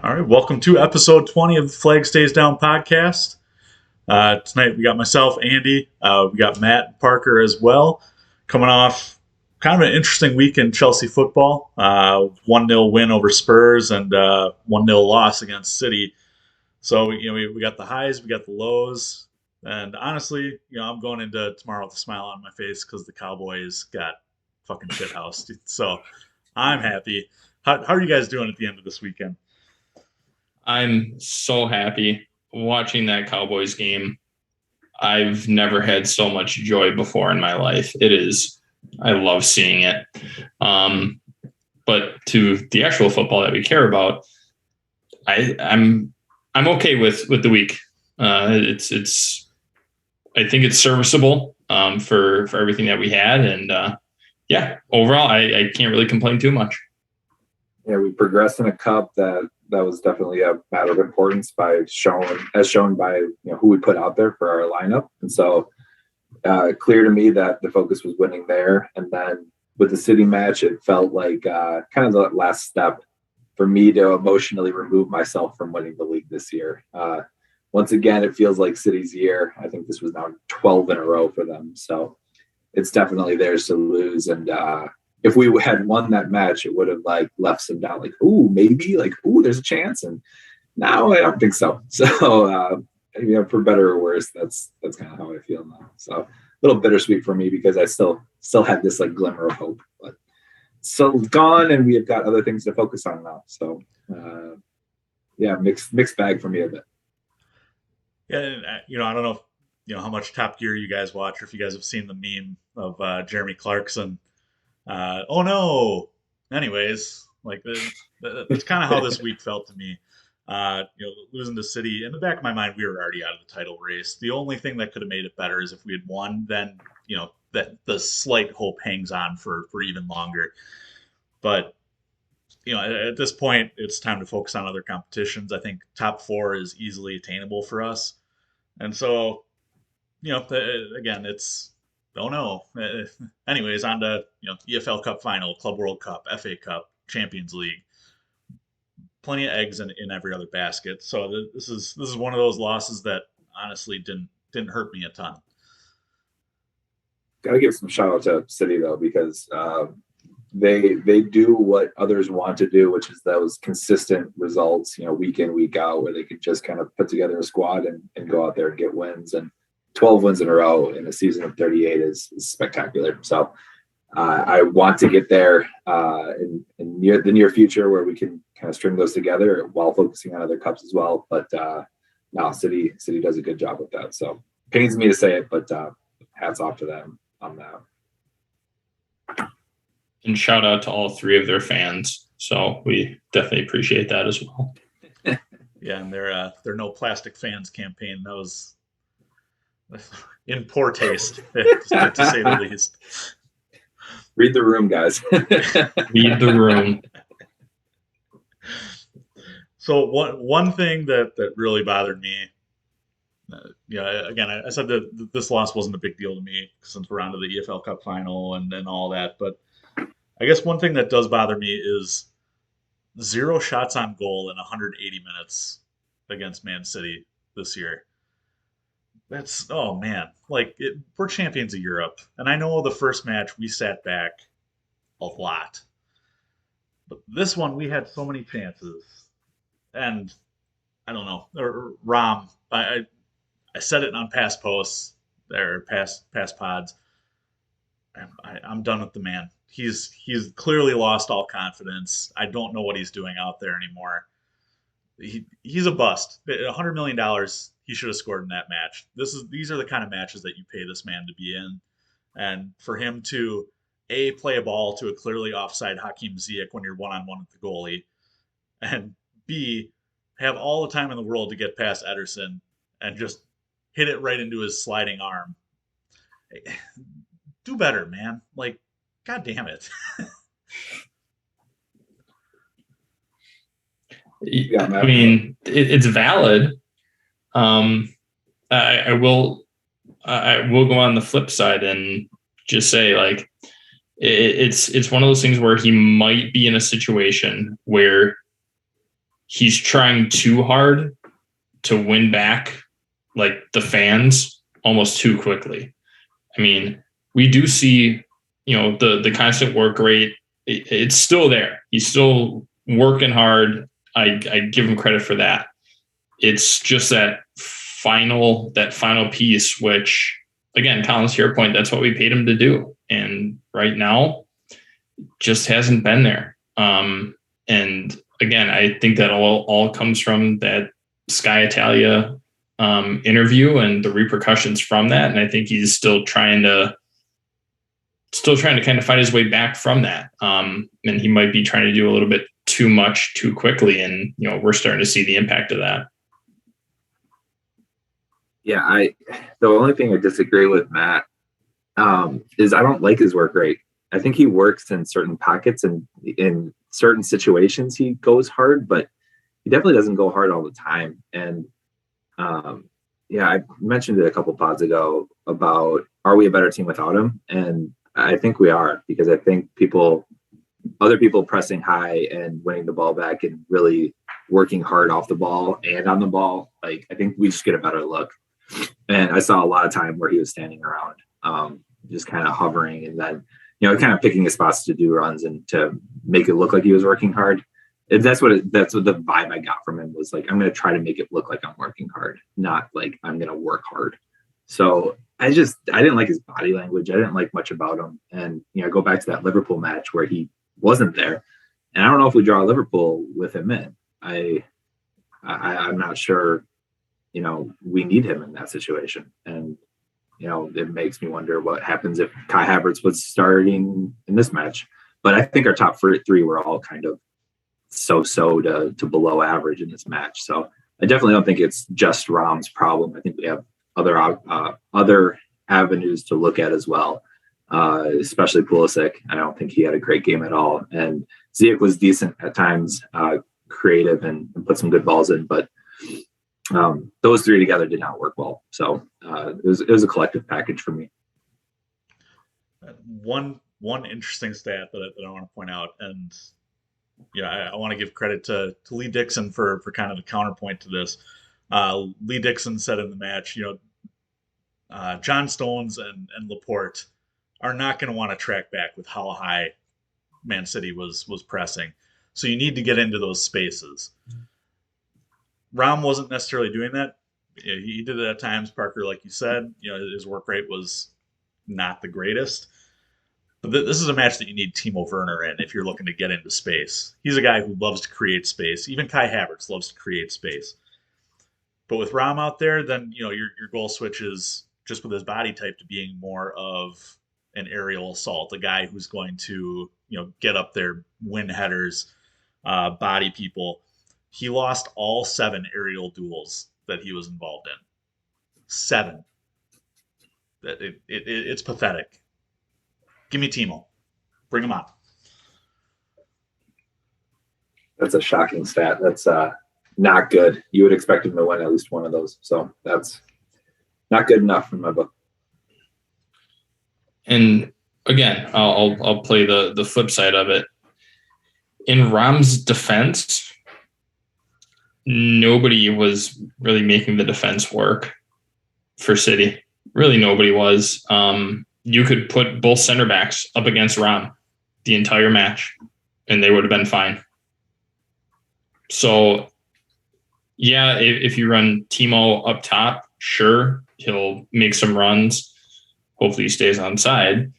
All right, welcome to episode 20 of the Flag Stays Down podcast. Tonight we got myself, Andy, we got Matt and Parker as well, coming off kind of an interesting week in Chelsea football. 1-0 win over Spurs and 1-0 loss against City. So we got the highs, we got the lows, and honestly, I'm going into tomorrow with a smile on my face because the Cowboys got fucking shithoused. So I'm happy. How are you guys doing at the end of this weekend? I'm so happy watching that Cowboys game. I've never had so much joy before in my life. I love seeing it. But to the actual football that we care about, I'm okay with the week. I think it's serviceable for everything that we had, and overall, I can't really complain too much. Yeah, we progressed in a cup that was definitely a matter of importance as shown by who we put out there for our lineup. And so clear to me that the focus was winning there. And then with the City match, it felt like kind of the last step for me to emotionally remove myself from winning the league this year. Once again, it feels like City's year. I think this was now 12 in a row for them. So it's definitely theirs to lose. And if we had won that match, it would have left some doubt, maybe, there's a chance. And now I don't think so. So, for better or worse, that's kind of how I feel now. So a little bittersweet for me because I still had this glimmer of hope, but so gone, and we have got other things to focus on now. So, mixed bag for me a bit. Yeah, I don't know if, how much Top Gear you guys watch, or if you guys have seen the meme of Jeremy Clarkson. Oh no. Anyways, that's kind of how this week felt to me. Losing to City, in the back of my mind, we were already out of the title race. The only thing that could have made it better is if we had won. Then that the slight hope hangs on for even longer. But at this point, it's time to focus on other competitions. I think top four is easily attainable for us, and so again, it's. Oh no. Anyways, on to EFL Cup final, Club World Cup, FA Cup, Champions League. Plenty of eggs in every other basket. So this is one of those losses that honestly didn't hurt me a ton. Got to give some shout out to City though, because they do what others want to do, which is those consistent results, week in, week out, where they can just kind of put together a squad and go out there and get wins. And 12 wins in a row in a season of 38 is spectacular. So I want to get there in the near future where we can kind of string those together while focusing on other cups as well. But no, City does a good job with that. So pains me to say it, but hats off to them on that. And shout out to all three of their fans. So we definitely appreciate that as well. Yeah, and their No Plastic Fans campaign, that was in poor taste, to say the least. Read the room, guys. Read the room. So one thing that really bothered me, again, I said that this loss wasn't a big deal to me since we're on to the EFL Cup final and all that, but I guess one thing that does bother me is 0 shots on goal in 180 minutes against Man City this year. That's, oh man, we're champions of Europe, and I know the first match we sat back a lot, but this one we had so many chances, and I don't know. Rom, I said it on past posts or past pods. I'm done with the man. He's clearly lost all confidence. I don't know what he's doing out there anymore. He's a bust. $100 million. He should have scored in that match. These are the kind of matches that you pay this man to be in, and for him to play a ball to a clearly offside Hakim Ziyech when you're 1-on-1 with the goalie, and B, have all the time in the world to get past Ederson and just hit it right into his sliding arm. Do better, man. God damn it. I mean, it's valid. I will go on the flip side and just say it's one of those things where he might be in a situation where he's trying too hard to win back like the fans almost too quickly. I mean, we do see, the constant work rate. It's still there. He's still working hard. I give him credit for that. It's just that final piece, which, again, Collins, to your point, that's what we paid him to do. And right now, just hasn't been there. And again, I think that all comes from that Sky Italia interview and the repercussions from that. And I think he's still trying to kind of find his way back from that. And he might be trying to do a little bit too much too quickly. And, we're starting to see the impact of that. Yeah, the only thing I disagree with Matt is I don't like his work rate. I think he works in certain pockets and in certain situations he goes hard, but he definitely doesn't go hard all the time. And I mentioned it a couple pods ago about, are we a better team without him? And I think we are, because I think other people pressing high and winning the ball back and really working hard off the ball and on the ball, like, I think we just get a better look. And I saw a lot of time where he was standing around, just kind of hovering, and then, kind of picking his spots to do runs and to make it look like he was working hard. And that's what the vibe I got from him was like, I'm going to try to make it look like I'm working hard, not like I'm going to work hard. So I didn't like his body language. I didn't like much about him. And, go back to that Liverpool match where he wasn't there. And I don't know if we draw Liverpool with him in. I'm not sure, we need him in that situation. And, it makes me wonder what happens if Kai Havertz was starting in this match. But I think our top three were all kind of so to below average in this match. So I definitely don't think it's just Rom's problem. I think we have other avenues to look at as well, especially Pulisic. I don't think he had a great game at all. And Ziyech was decent at times, creative and put some good balls in, but those three together did not work well. So it was a collective package for me. One interesting stat that I want to point out, and I want to give credit to Lee Dixon for kind of a counterpoint to this. Lee Dixon said in the match, John Stones and Laporte are not going to want to track back with how high Man City was pressing. So you need to get into those spaces. Rom wasn't necessarily doing that. He did it at times, Parker, like you said. His work rate was not the greatest. But this is a match that you need Timo Werner in if you're looking to get into space. He's a guy who loves to create space. Even Kai Havertz loves to create space. But with Rom out there, then your goal switches just with his body type to being more of an aerial assault, a guy who's going to get up there, win headers, body people. He lost all 7 aerial duels that he was involved in. 7. It's pathetic. Give me Timo. Bring him on. That's a shocking stat. That's not good. You would expect him to win at least one of those. So that's not good enough in my book. And again, I'll play the flip side of it. In Rom's defense, nobody was really making the defense work for City. Really, nobody was. You could put both center backs up against Rom the entire match, and they would have been fine. So, yeah, if you run Timo up top, sure, he'll make some runs. Hopefully he stays on side.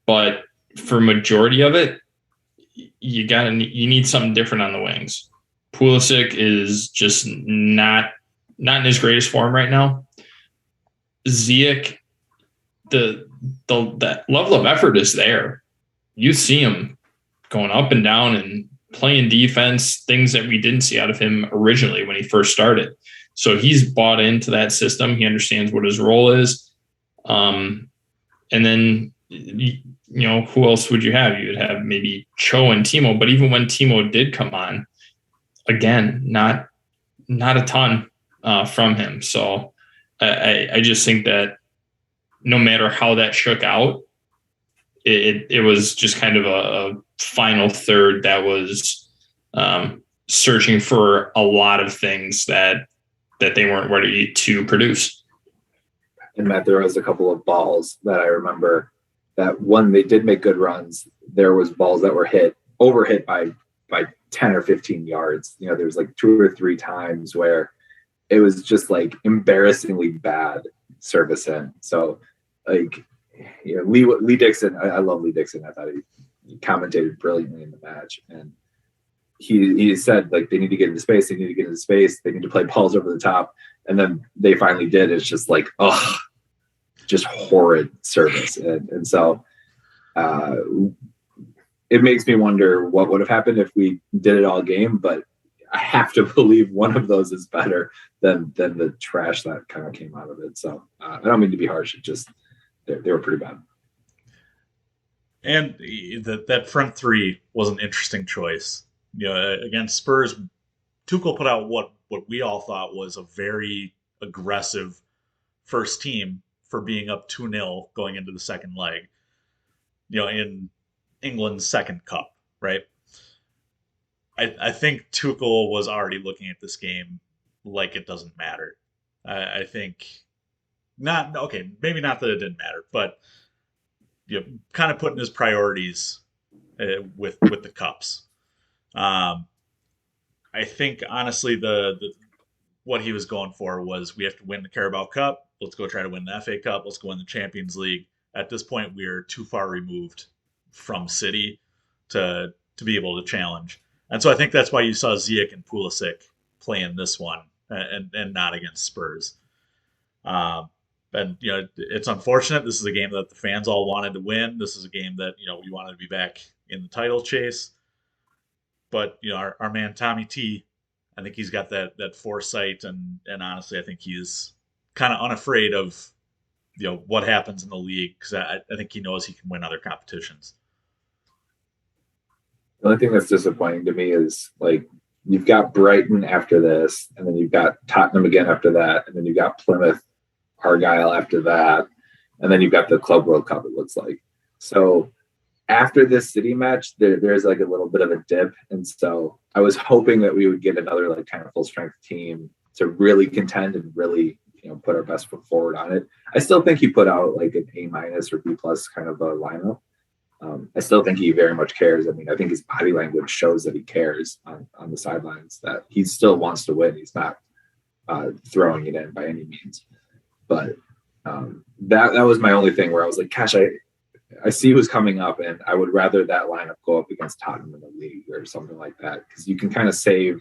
But for majority of it, you need something different on the wings. Pulisic is just not in his greatest form right now. Ziyech, the level of effort is there. You see him going up and down and playing defense, things that we didn't see out of him originally when he first started. So he's bought into that system. He understands what his role is. And then, who else would you have? You would have maybe Cho and Timo. But even when Timo did come on, again, not a ton from him. So I just think that no matter how that shook out, it was just kind of a final third that was searching for a lot of things that they weren't ready to produce. And Matt, there was a couple of balls that I remember that when they did make good runs, there was balls that were overhit by 10 or 15 yards. You know, there was like 2 or 3 times where it was just like embarrassingly bad service in. So like, you know, Lee Dixon, I love Lee Dixon. I thought he commentated brilliantly in the match. And he said like they need to get into space, they need to play balls over the top. And then they finally did. It's just like, oh, just horrid service. And so it makes me wonder what would have happened if we did it all game, but I have to believe one of those is better than the trash that kind of came out of it. So I don't mean to be harsh. It just, they were pretty bad. And that front three was an interesting choice. You know, against Spurs, Tuchel put out what we all thought was a very aggressive first team for being up 2-0 going into the second leg. You know, in England's second cup, right? I think Tuchel was already looking at this game like it doesn't matter. I think maybe not that it didn't matter, but you know, kind of putting his priorities with the cups. I think honestly the what he was going for was we have to win the Carabao Cup. Let's go try to win the FA Cup. Let's go win the Champions League. At this point, we are too far removed from City to be able to challenge. And so I think that's why you saw Ziyech and Pulisic playing this one and not against Spurs. And, you know, it's unfortunate. This is a game that the fans all wanted to win. This is a game that, you know, we wanted to be back in the title chase. But, you know, our man Tommy T, I think he's got that foresight. And honestly, I think he's kind of unafraid of, you know, what happens in the league because I think he knows he can win other competitions. The only thing that's disappointing to me is like you've got Brighton after this, and then you've got Tottenham again after that, and then you've got Plymouth, Argyle after that, and then you've got the Club World Cup, it looks like. So after this City match, there's like a little bit of a dip. And so I was hoping that we would get another like kind of full strength team to really contend and really, you know, put our best foot forward on it. I still think he put out like an A- or B+ kind of a lineup. I still think he very much cares. I mean, I think his body language shows that he cares on the sidelines, that he still wants to win. He's not throwing it in by any means. But that was my only thing where I was like, gosh, I see who's coming up, and I would rather that lineup go up against Tottenham in the league or something like that, because you can kind of save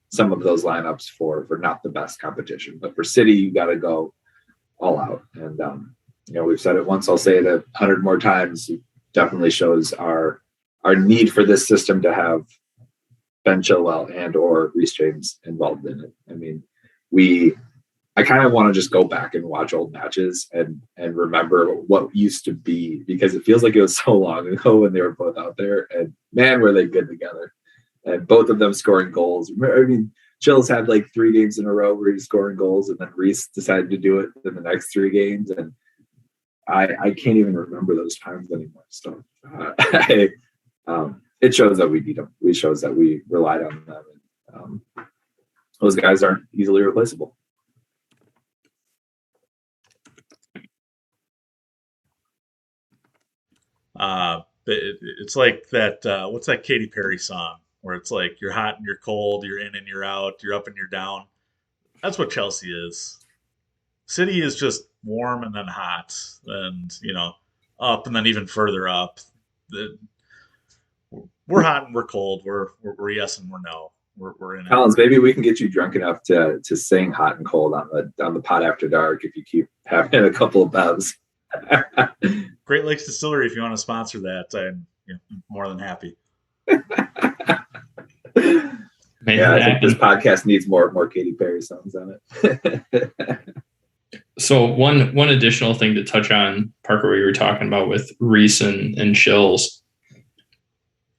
some of those lineups for not the best competition. But for City, you got to go all out. And, you know, we've said it once, I'll say it 100 more times. It definitely shows our need for this system to have Ben Chilwell and or Reece James involved in it. I mean, I kind of want to just go back and watch old matches and remember what used to be, because it feels like it was so long ago when they were both out there, and man, were they good together. And both of them scoring goals. I mean, Chills had like 3 games in a row where he's scoring goals, and then Reece decided to do it in the next 3 games. And I can't even remember those times anymore. So it shows that we beat them. It shows that we relied on them. And, those guys aren't easily replaceable. It's like that. What's that Katy Perry song where it's like you're hot and you're cold, you're in and you're out, you're up and you're down. That's what Chelsea is. City is just warm and then hot, and you know, up and then even further up. We're hot and we're cold. We're yes and we're no. We're in it. Collins, maybe we can get you drunk enough to sing "Hot and Cold" on the Pod After Dark if you keep having a couple of bevs. Great Lakes Distillery, if you want to sponsor that, I'm more than happy. Yeah, I think this podcast needs more Katy Perry songs on it. So one additional thing to touch on, Parker, what you were talking about with Reece and Chills.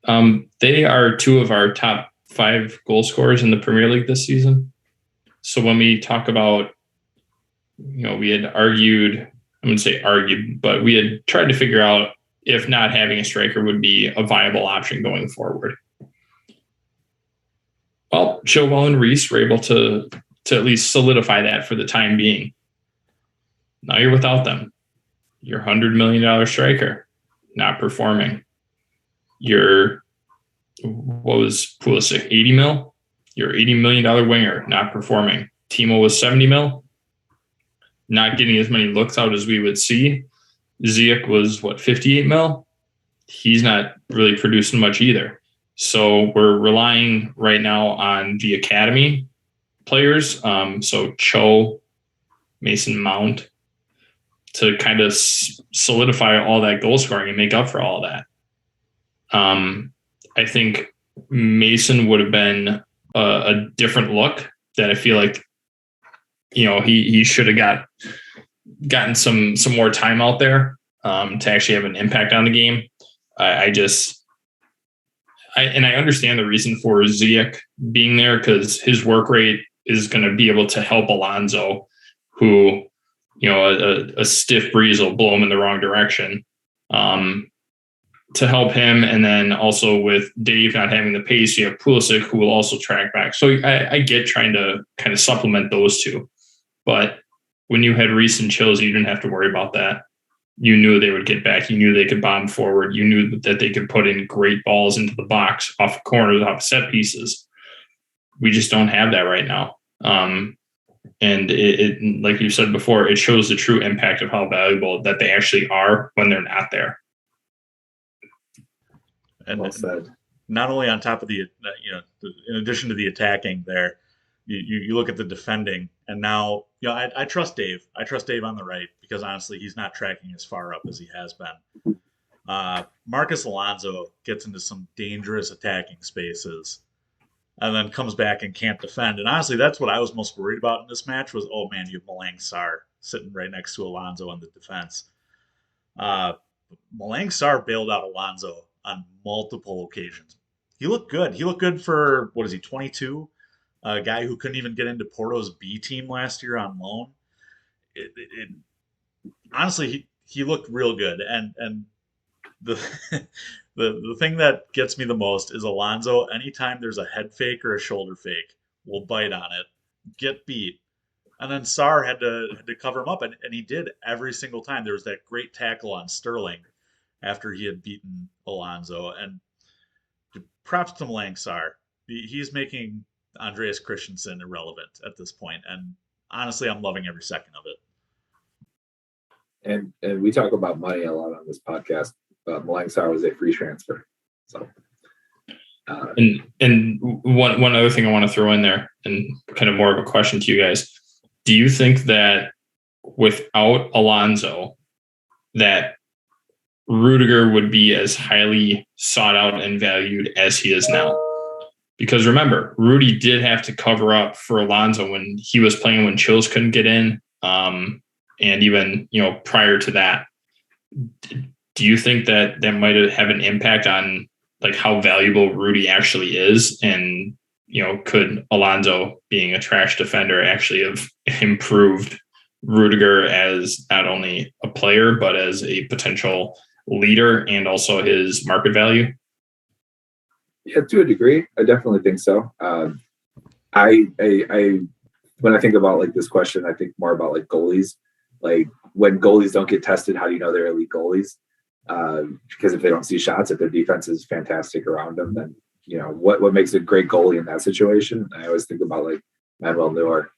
They are 2 of our top 5 goal scorers in the Premier League this season. So when we talk about, you know, we had argued, I wouldn't say argued, but we had tried to figure out if not having a striker would be a viable option going forward. Well, Chilwell and Reece were able to at least solidify that for the time being. Now you're without them. Your $100 million striker not performing. What was Pulisic, 80 mil? Your $80 million winger not performing. Timo was 70 mil, not getting as many looks out as we would see. Ziyech was 58 mil? He's not really producing much either. So we're relying right now on the academy players. So Cho, Mason Mount, to kind of solidify all that goal scoring and make up for all that. I think Mason would have been a different look that I feel like, he should have gotten some more time out there to actually have an impact on the game. I understand the reason for Ziyech being there, because his work rate is going to be able to help Alonso, who, a stiff breeze will blow him in the wrong direction, to help him. And then also with Dave not having the pace, you have Pulisic, who will also track back. So I get trying to kind of supplement those two. But when you had Reece and Chills, you didn't have to worry about that. You knew they would get back. You knew they could bomb forward. You knew that they could put in great balls into the box, off corners, off set pieces. We just don't have that right now. And it, like you said before, it shows the true impact of how valuable that they actually are when they're not there. And well said. Not only on top of in addition to the attacking there, you look at the defending, and now, I trust Dave. I trust Dave on the right, because honestly, he's not tracking as far up as he has been. Marcus Alonso gets into some dangerous attacking spaces and then comes back and can't defend. And honestly, that's what I was most worried about in this match was, oh man, you have Malang Sarr sitting right next to Alonso in the defense. Malang Sarr bailed out Alonso on multiple occasions. He looked good. He looked good for, 22? A guy who couldn't even get into Porto's B team last year on loan. Honestly, he looked real good. And the the thing that gets me the most is Alonso. Anytime there's a head fake or a shoulder fake, will bite on it, get beat, and then Sarr had to cover him up, and he did every single time. There was that great tackle on Sterling after he had beaten Alonso, and props to Malang Sarr. He's making Andreas Christensen irrelevant at this point, and honestly, I'm loving every second of it. And we talk about money a lot on this podcast. Malang Sarr was a free transfer, so. And one other thing I want to throw in there, and kind of more of a question to you guys: do you think that without Alonso, that Rudiger would be as highly sought out and valued as he is now? Because remember, Rudy did have to cover up for Alonso when he was playing when Chills couldn't get in. And even, prior to that, do you think that might have an impact on like how valuable Rudy actually is? And, could Alonso being a trash defender actually have improved Rudiger as not only a player, but as a potential leader and also his market value? Yeah, to a degree, I definitely think so. I when I think about like this question, I think more about like goalies. Like when goalies don't get tested, how do you know they're elite goalies? Because if they don't see shots, if their defense is fantastic around them, then what makes a great goalie in that situation? I always think about like Manuel Neuer,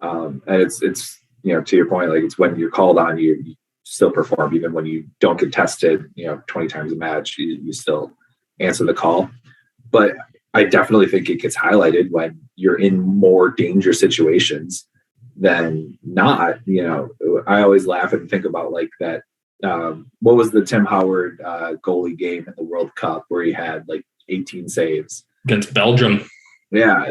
and it's to your point, like it's when you're called on, you still perform even when you don't get tested. 20 times a match, you still answer the call. But I definitely think it gets highlighted when you're in more danger situations than not. I always laugh and think about like that. What was the Tim Howard goalie game in the World Cup where he had like 18 saves against Belgium? Yeah,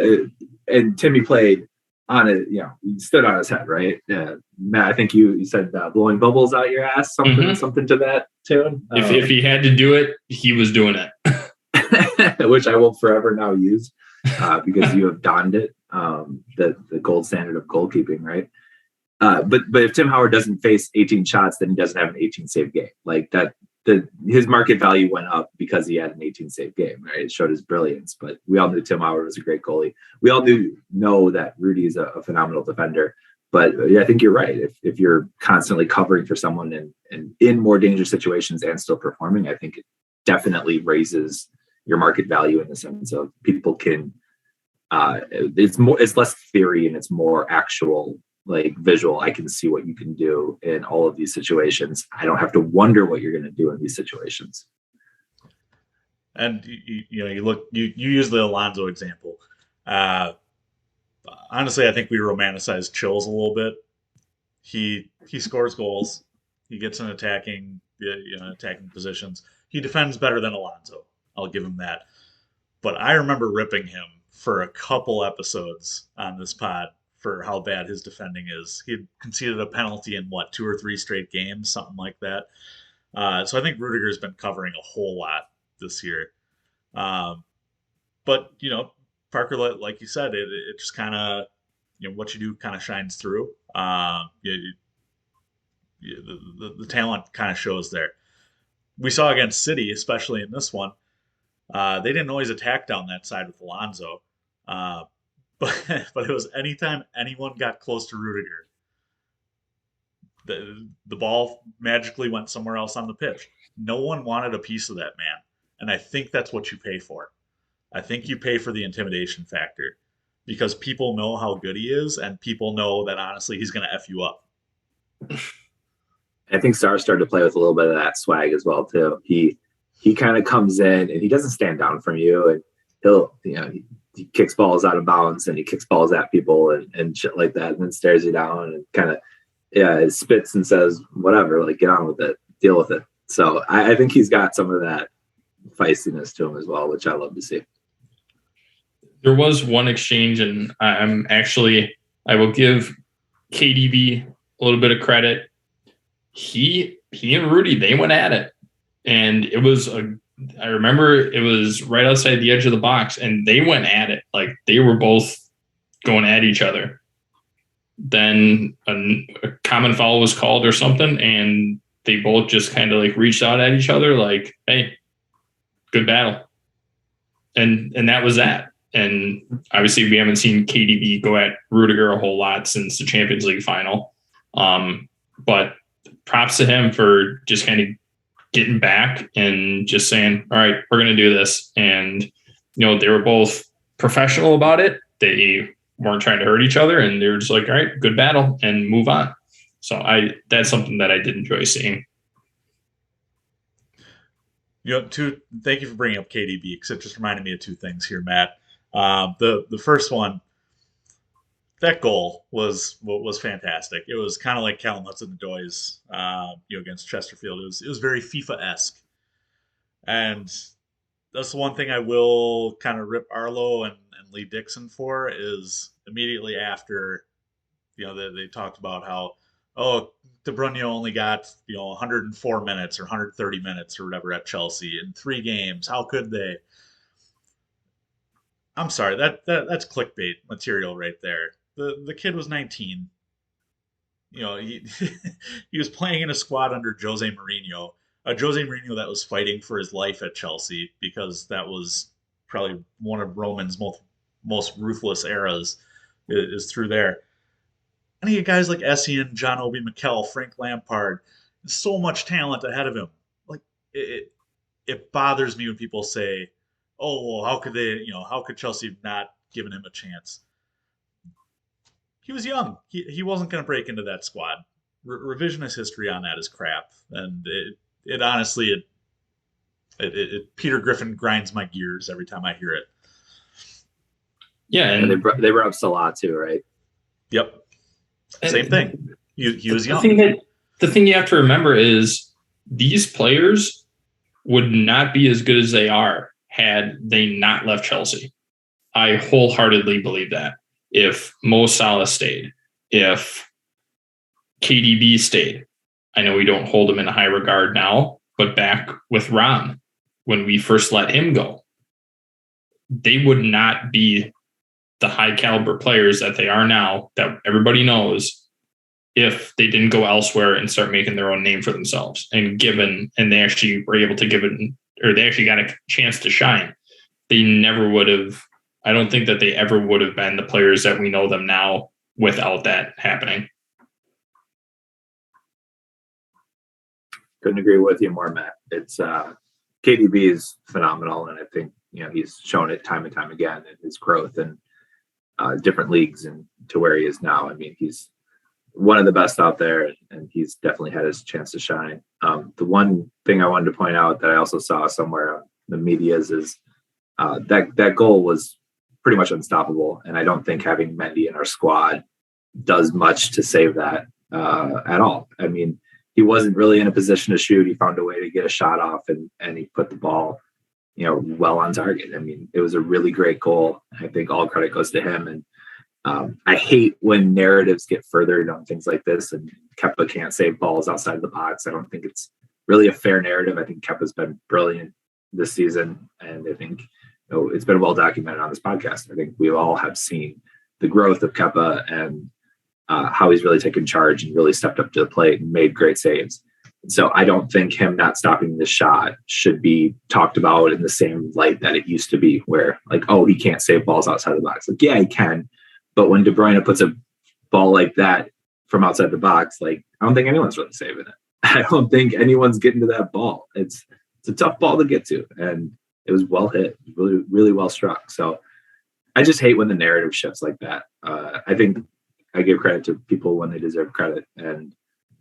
and Timmy played on it. He stood on his head, right? Yeah, Matt, I think you said blowing bubbles out your ass, something to that tune. If he had to do it, he was doing it. Which I will forever now use because you have donned it, the gold standard of goalkeeping, right? But if Tim Howard doesn't face 18 shots, then he doesn't have an 18 save game. Like that, his market value went up because he had an 18 save game, right? It showed his brilliance, but we all knew Tim Howard was a great goalie. We all know that Rudy is a phenomenal defender. But I think you're right. If you're constantly covering for someone and in more dangerous situations and still performing, I think it definitely raises your market value in the sense of people can. It's less theory and it's more actual, like, visual. I can see what you can do in all of these situations. I don't have to wonder what you're going to do in these situations. And you use the Alonso example. Honestly, I think we romanticize Chills a little bit. He scores goals. He gets in attacking positions. He defends better than Alonso. I'll give him that. But I remember ripping him for a couple episodes on this pod for how bad his defending is. He had conceded a penalty in 2 or 3 straight games, something like that. So I think Rudiger's been covering a whole lot this year. But Parker, like you said, it just kind of, what you do kind of shines through. The talent kind of shows there. We saw against City, especially in this one, they didn't always attack down that side with Alonso. But it was anytime anyone got close to Rudiger, the ball magically went somewhere else on the pitch. No one wanted a piece of that man. And I think that's what you pay for. I think you pay for the intimidation factor because people know how good he is and people know that, honestly, he's going to F you up. I think Sarr started to play with a little bit of that swag as well, too. He kind of comes in and he doesn't stand down from you, and he'll, he kicks balls out of bounds and he kicks balls at people and shit like that, and then stares you down and kind of, spits and says, whatever, like, get on with it, deal with it. So I think he's got some of that feistiness to him as well, which I love to see. There was one exchange, and I will give KDB a little bit of credit. He and Rudy, they went at it, and I remember it was right outside the edge of the box, and they went at it. Like, they were both going at each other. Then a common foul was called or something, and they both just kind of like reached out at each other like, hey, good battle. And that was that. And obviously we haven't seen KDB go at Rudiger a whole lot since the Champions League final. But props to him for just kind of getting back and just saying, all right, we're going to do this. And, they were both professional about it. They weren't trying to hurt each other, and they were just like, all right, good battle, and move on. So that's something that I did enjoy seeing. Thank you for bringing up KDB, because it just reminded me of 2 things here, Matt. The first one, that goal was fantastic. It was kind of like Callum Hudson-Odoi's against Chesterfield. It was very FIFA-esque, and that's the one thing I will kind of rip Arlo and Lee Dixon for, is immediately after they talked about how, De Bruyne only got 104 minutes or 130 minutes or whatever at Chelsea in 3 games. How could they? I'm sorry, that's clickbait material right there. The kid was 19. He he was playing in a squad under Jose Mourinho, a Jose Mourinho that was fighting for his life at Chelsea, because that was probably one of Roman's most ruthless eras is through there. And he had guys like Essien, John Obi Mikel, Frank Lampard, so much talent ahead of him. Like, it bothers me when people say, "Oh, well, how could Chelsea have not given him a chance?" He was young. He wasn't going to break into that squad. Revisionist history on that is crap, and it honestly Peter Griffin grinds my gears every time I hear it. Yeah, and they brought up Salah too, right? Yep. Same thing. He was young. The thing you have to remember is these players would not be as good as they are had they not left Chelsea. I wholeheartedly believe that. If Mo Salah stayed, if KDB stayed, I know we don't hold him in a high regard now, but back with Rom, when we first let him go, they would not be the high caliber players that they are now, that everybody knows, if they didn't go elsewhere and start making their own name for themselves and they actually were able to give it, or they actually got a chance to shine. They never would have, I don't think that they ever would have been the players that we know them now without that happening. Couldn't agree with you more, Matt. It's KDB is phenomenal, and I think he's shown it time and time again in his growth in different leagues and to where he is now. I mean, he's one of the best out there, and he's definitely had his chance to shine. The one thing I wanted to point out that I also saw somewhere on the medias is that goal was pretty much unstoppable, and I don't think having Mendy in our squad does much to save that at all. I mean, he wasn't really in a position to shoot. He found a way to get a shot off, and he put the ball, well on target. I mean, it was a really great goal. I think all credit goes to him. And I hate when narratives get furthered on things like this, and Kepa can't save balls outside of the box. I don't think it's really a fair narrative. I think Kepa's been brilliant this season, and I think it's been well documented on this podcast. I think we all have seen the growth of Kepa and how he's really taken charge and really stepped up to the plate and made great saves. So I don't think him not stopping the shot should be talked about in the same light that it used to be, where like, oh, he can't save balls outside the box. Like, yeah, he can. But when De Bruyne puts a ball like that from outside the box, like, I don't think anyone's really saving it. I don't think anyone's getting to that ball. It's a tough ball to get to. And it was well hit, really, really well struck. So I just hate when the narrative shifts like that. I think I give credit to people when they deserve credit, and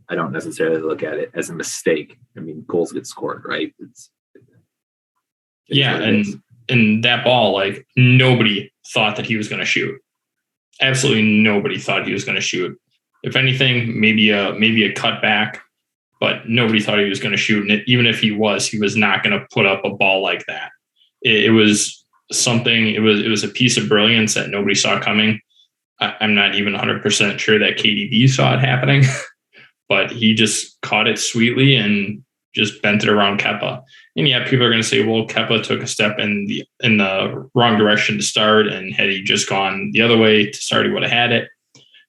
I don't necessarily look at it as a mistake. I mean, goals get scored, right? And that ball, like, nobody thought that he was going to shoot. Absolutely nobody thought he was going to shoot. If anything, maybe a cutback, but nobody thought he was going to shoot. And even if he was not going to put up a ball like that. It was something. It was a piece of brilliance that nobody saw coming. I'm not even 100% sure that KDB saw it happening, but he just caught it sweetly and just bent it around Kepa. And yeah, people are going to say, well, Kepa took a step in the wrong direction to start, and had he just gone the other way to start, he would have had it.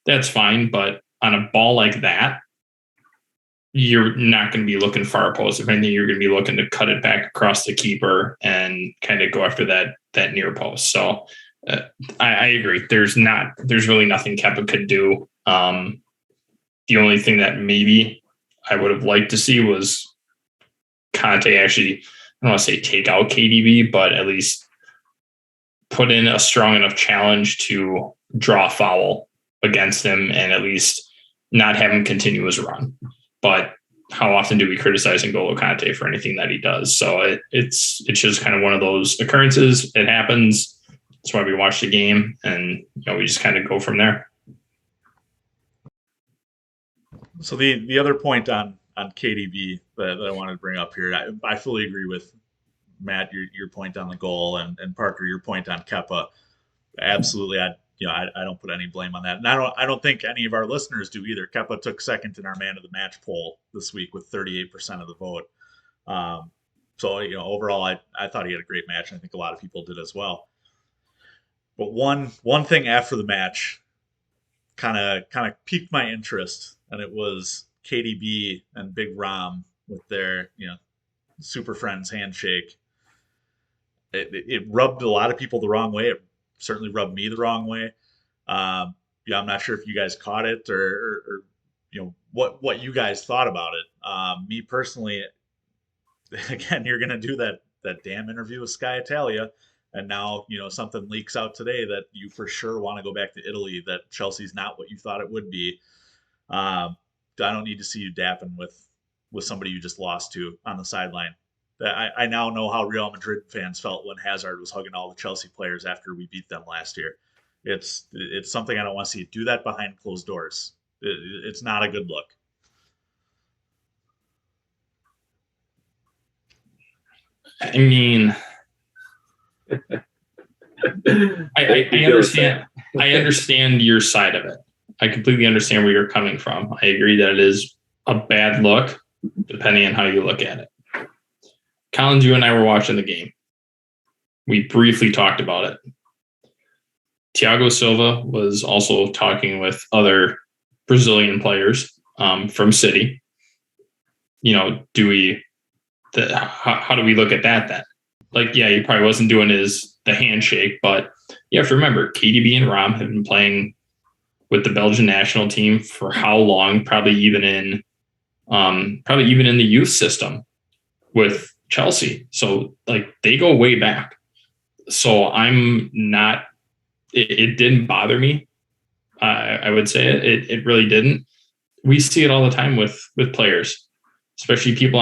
That's fine, but on a ball like that, you're not going to be looking far post. If anything, you're going to be looking to cut it back across the keeper and kind of go after that near post. So I agree. There's really nothing Kepa could do. The only thing that maybe I would have liked to see was Conte actually, I don't want to say take out KDB, but at least put in a strong enough challenge to draw a foul against him and at least not have him continue his run. But how often do we criticize N'Golo Conte for anything that he does? So it's just kind of one of those occurrences. It happens. That's why we watch the game, and we just kind of go from there. So the other point on KDB that I wanted to bring up here, I fully agree with Matt, your point on the goal, and Parker, your point on Kepa. Absolutely, I don't put any blame on that, and I don't think any of our listeners do either. Kepa took second in our man of the match poll this week with 38% of the vote. So overall, I thought he had a great match, and I think a lot of people did as well. But one thing after the match kind of piqued my interest, and it was KDB and Big Rom with their super friends handshake. It rubbed a lot of people the wrong way. It certainly rubbed me the wrong way. I'm not sure if you guys caught it or what you guys thought about it. Me personally, again, you're gonna do that damn interview with Sky Italia. And now, something leaks out today that you for sure want to go back to Italy, that Chelsea's not what you thought it would be. I don't need to see you dapping with somebody you just lost to on the sideline. I now know how Real Madrid fans felt when Hazard was hugging all the Chelsea players after we beat them last year. It's something I don't want to see. Do that behind closed doors. It's not a good look. I mean, I understand. I understand your side of it. I completely understand where you're coming from. I agree that it is a bad look, depending on how you look at it. Collins, you and I were watching the game. We briefly talked about it. Thiago Silva was also talking with other Brazilian players from City. How do we look at that then? Like, yeah, he probably wasn't doing the handshake, but you have to remember KDB and Rom have been playing with the Belgian national team for how long? Probably even in the youth system with Chelsea. So like they go way back. So I'm not. It didn't bother me. I would say it really didn't. We see it all the time with players, especially people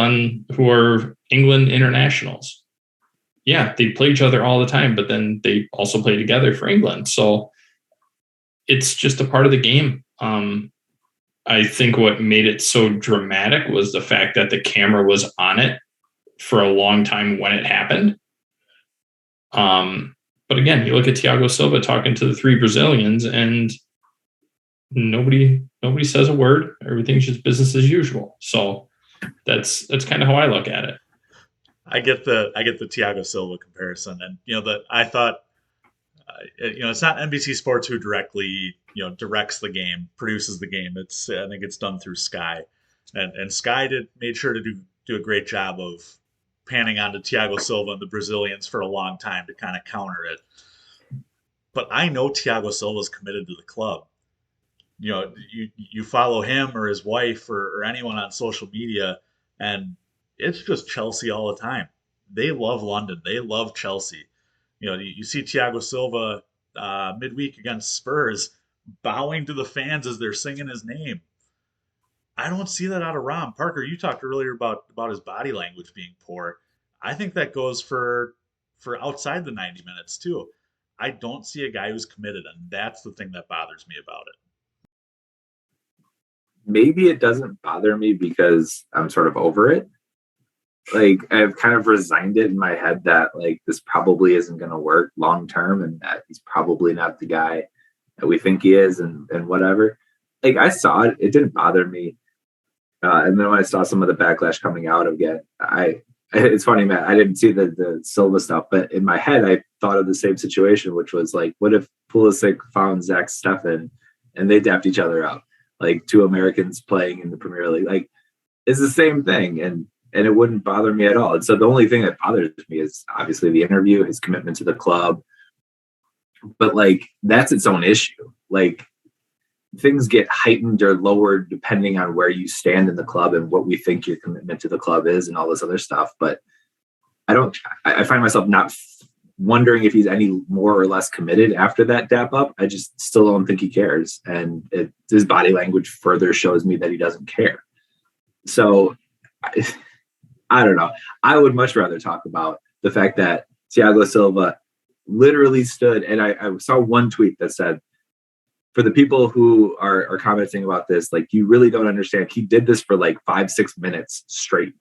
who are England internationals. Yeah, they play each other all the time, but then they also play together for England. So it's just a part of the game. I think what made it so dramatic was the fact that the camera was on it for a long time when it happened. But again, you look at Thiago Silva talking to the three Brazilians, and nobody says a word. Everything's just business as usual. So that's kind of how I look at it. I get the Thiago Silva comparison, and I thought, it's not NBC Sports who directly directs the game, produces the game. I think it's done through Sky, and Sky made sure to do a great job of panning onto Thiago Silva and the Brazilians for a long time to kind of counter it. But I know Thiago Silva's committed to the club. You follow him or his wife or anyone on social media, and it's just Chelsea all the time. They love London. They love Chelsea. You see Thiago Silva midweek against Spurs bowing to the fans as they're singing his name. I don't see that out of Rom. Parker, you talked earlier about his body language being poor. I think that goes for outside the 90 minutes too. I don't see a guy who's committed, and that's the thing that bothers me about it. Maybe it doesn't bother me because I'm sort of over it. Like I've kind of resigned it in my head that like this probably isn't going to work long term, and that he's probably not the guy that we think he is, and whatever. Like I saw it, it didn't bother me. And then when I saw some of the backlash coming out again, it's funny, man. I didn't see the Silva stuff, but in my head, I thought of the same situation, which was like, what if Pulisic found Zach Steffen and they dapped each other up, like two Americans playing in the Premier League? Like, it's the same thing, and it wouldn't bother me at all. And so the only thing that bothers me is obviously the interview, his commitment to the club, but like that's its own issue. Like, things get heightened or lowered depending on where you stand in the club and what we think your commitment to the club is and all this other stuff. But I find myself not wondering if he's any more or less committed after that dap up. I just still don't think he cares. And his body language further shows me that he doesn't care. So I don't know. I would much rather talk about the fact that Thiago Silva literally stood, and I saw one tweet that said, for the people who are commenting about this, like, you really don't understand. He did this for like 5-6 minutes straight,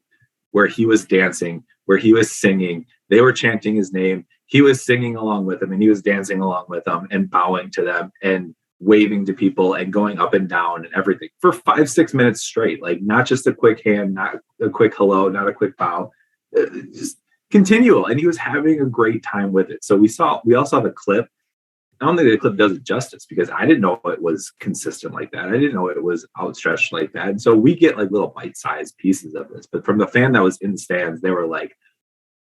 where he was dancing, where he was singing. They were chanting his name. He was singing along with them, and he was dancing along with them and bowing to them and waving to people and going up and down and everything for 5-6 minutes straight. Like, not just a quick hand, not a quick hello, not a quick bow, just continual. And he was having a great time with it. So we also have a clip. I don't think the clip does it justice, because I didn't know it was consistent like that. I didn't know it was outstretched like that. And so we get like little bite-sized pieces of this. But from the fan that was in the stands, they were like,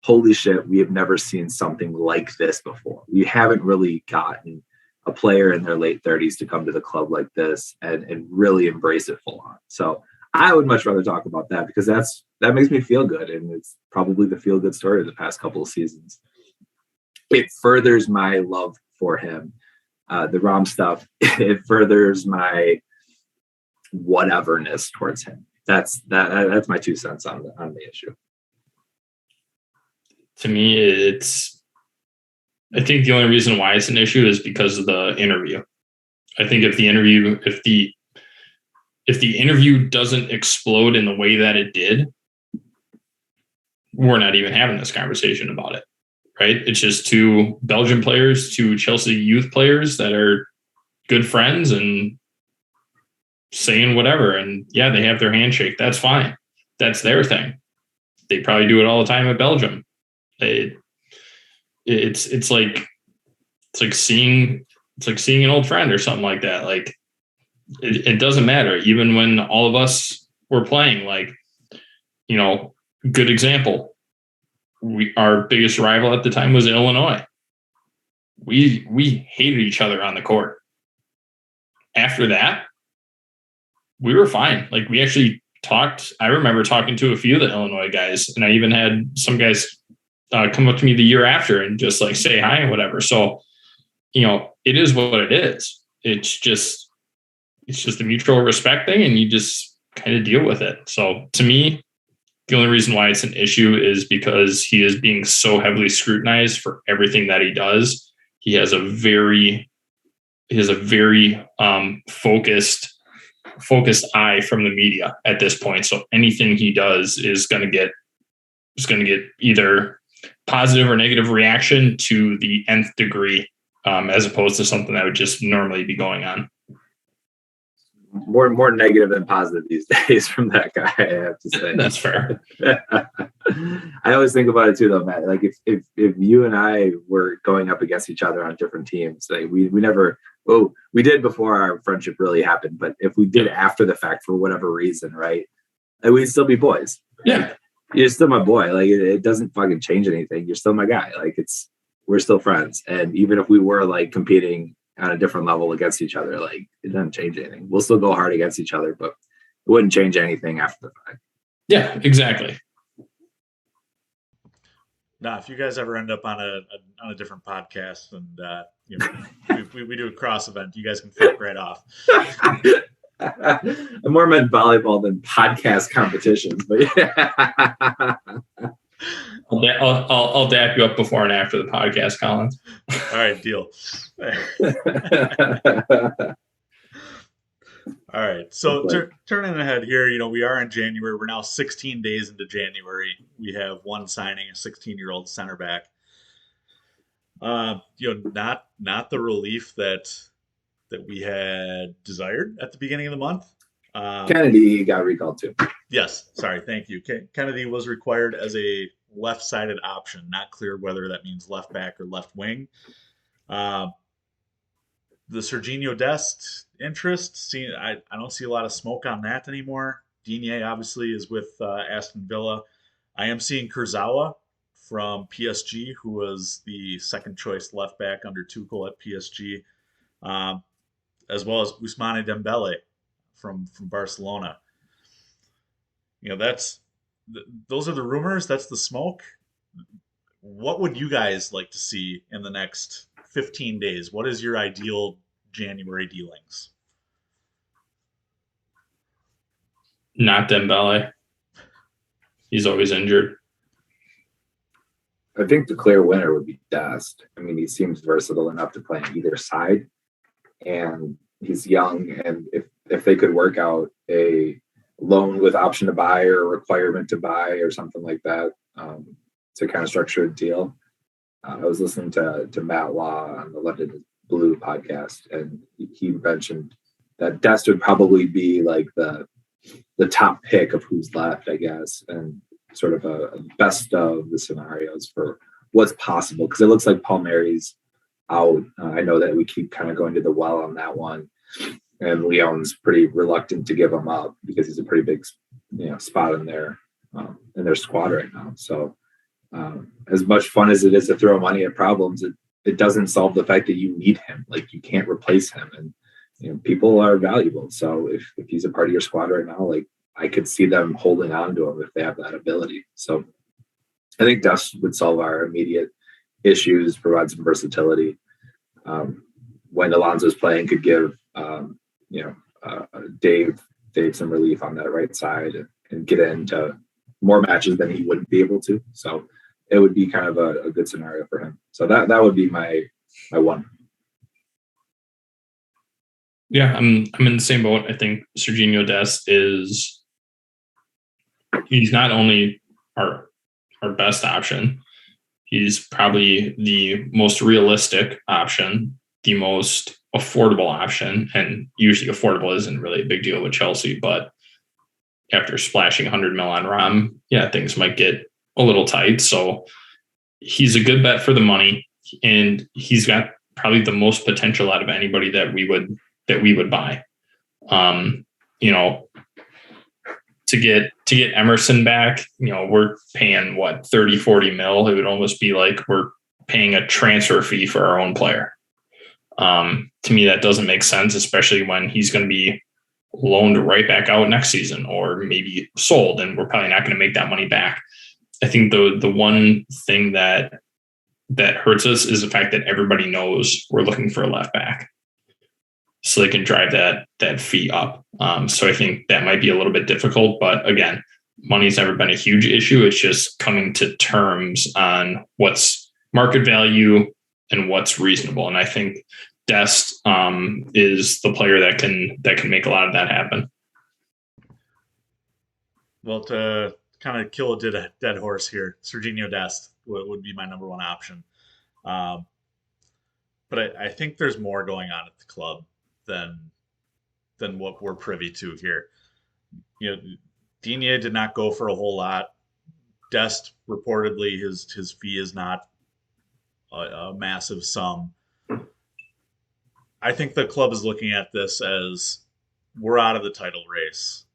holy shit, we have never seen something like this before. We haven't really gotten a player in their late 30s to come to the club like this and really embrace it full on. So I would much rather talk about that, because that makes me feel good. And it's probably the feel-good story of the past couple of seasons. It furthers my love for him. The Rom stuff, it furthers my whateverness towards him. That's my 2 cents on the issue. To me, I think the only reason why it's an issue is because of the interview. I think if the interview doesn't explode in the way that it did, we're not even having this conversation about it. Right? It's just 2 Belgian players, 2 Chelsea youth players that are good friends and saying whatever. And yeah, they have their handshake. That's fine. That's their thing. They probably do it all the time at Belgium. It's like seeing an old friend or something like that. Like, it doesn't matter. Even when all of us were playing, like, good example. Our biggest rival at the time was Illinois. We hated each other on the court. After that, we were fine. Like, we actually talked. I remember talking to a few of the Illinois guys, and I even had some guys come up to me the year after and just like say hi and whatever. So, it is what it is. It's just a mutual respect thing, and you just kind of deal with it. So to me, the only reason why it's an issue is because he is being so heavily scrutinized for everything that he does. He has a very focused eye from the media at this point. So anything he does is going to get either positive or negative reaction to the nth degree, as opposed to something that would just normally be going on. More negative than positive these days from that guy, I have to say. That's fair. I always think about it too, though, Matt. Like, if you and I were going up against each other on different teams, like we never. Oh, we did before our friendship really happened, but if we did after the fact for whatever reason, right, we'd still be boys. Yeah, like, you're still my boy. Like, it doesn't fucking change anything. You're still my guy. Like, we're still friends, and even if we were like competing on a different level against each other, like, it doesn't change anything. We'll still go hard against each other, but it wouldn't change anything after the fact. Yeah, exactly. Now, if you guys ever end up on a different podcast and we do a cross event, you guys can fuck right off. I more meant volleyball than podcast competitions, but yeah. I'll dap you up before and after the podcast, Colin. All right, deal. All right, so turning ahead here, we are in January. We're now 16 days into January. We have one signing, a 16-year-old center back. Not the relief that we had desired at the beginning of the month. Kennedy got recalled too. Yes, sorry, thank you. Kennedy was required as a left-sided option. Not clear whether that means left back or left wing. The Serginho Dest interest, I don't see a lot of smoke on that anymore. Digne obviously is with Aston Villa. I am seeing Kurzawa from PSG, who was the second choice left back under Tuchel at PSG, as well as Ousmane Dembele from Barcelona. Those are the rumors. That's the smoke. What would you guys like to see in the next 15 days? What is your ideal January dealings? Not Dembele. He's always injured. I think the clear winner would be Dest. I mean, he seems versatile enough to play on either side, and he's young. And if they could work out a loan with option to buy or a requirement to buy or something like that, to kind of structure a deal. I was listening to Matt Law on the London Blue podcast, and he mentioned that Dest would probably be like the top pick of who's left, I guess, and sort of a best of the scenarios for what's possible. Because it looks like Palmieri's out. I know that we keep kind of going to the well on that one, and Leon's pretty reluctant to give him up because he's a pretty big, spot in their squad right now. So as much fun as it is to throw money at problems, it doesn't solve the fact that you need him. Like, you can't replace him, and people are valuable. So if he's a part of your squad right now, like, I could see them holding on to him if they have that ability. So I think Dust would solve our immediate issues, provide some versatility. When Alonso's playing, could give Dave some relief on that right side and get into more matches than he wouldn't be able to. So it would be kind of a good scenario for him. So that would be my one. Yeah, I'm in the same boat. I think Serginho Dest he's not only our best option, he's probably the most realistic option, the most affordable option. And usually affordable isn't really a big deal with Chelsea, but after splashing 100 mil on Rom, things might get a little tight. So he's a good bet for the money, and he's got probably the most potential out of anybody that we would buy. You know, to get Emerson back, you know, we're paying what 30-40 mil. It would almost be like we're paying a transfer fee for our own player. To me, that doesn't make sense, especially when he's going to be loaned right back out next season, or maybe sold, and we're probably not going to make that money back. I think the one thing that hurts us is the fact that everybody knows we're looking for a left back, so they can drive that fee up. So I think that might be a little bit difficult, but again, money's never been a huge issue. It's just coming to terms on what's market value and what's reasonable. And I think Dest is the player that can make a lot of that happen. Well, to kind of kill a dead horse here, Serginho Dest would be my number one option. But I think there's more going on at the club than what we're privy to here. You know, Digne did not go for a whole lot. Dest reportedly his fee is not a massive sum. I think the club is looking at this as we're out of the title race,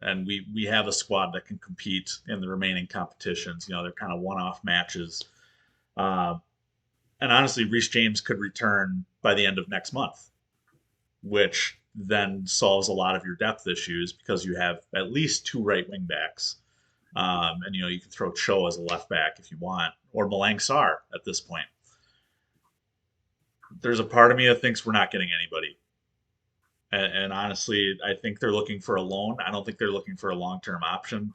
and we have a squad that can compete in the remaining competitions. You know, they're kind of one-off matches. And honestly, Reece James could return by the end of next month, which then solves a lot of your depth issues because you have at least 2 right wing backs. And, you know, you can throw Cho as a left back if you want, or Malang Sarr at this point. There's a part of me that thinks we're not getting anybody. And honestly, I think they're looking for a loan. I don't think they're looking for a long-term option.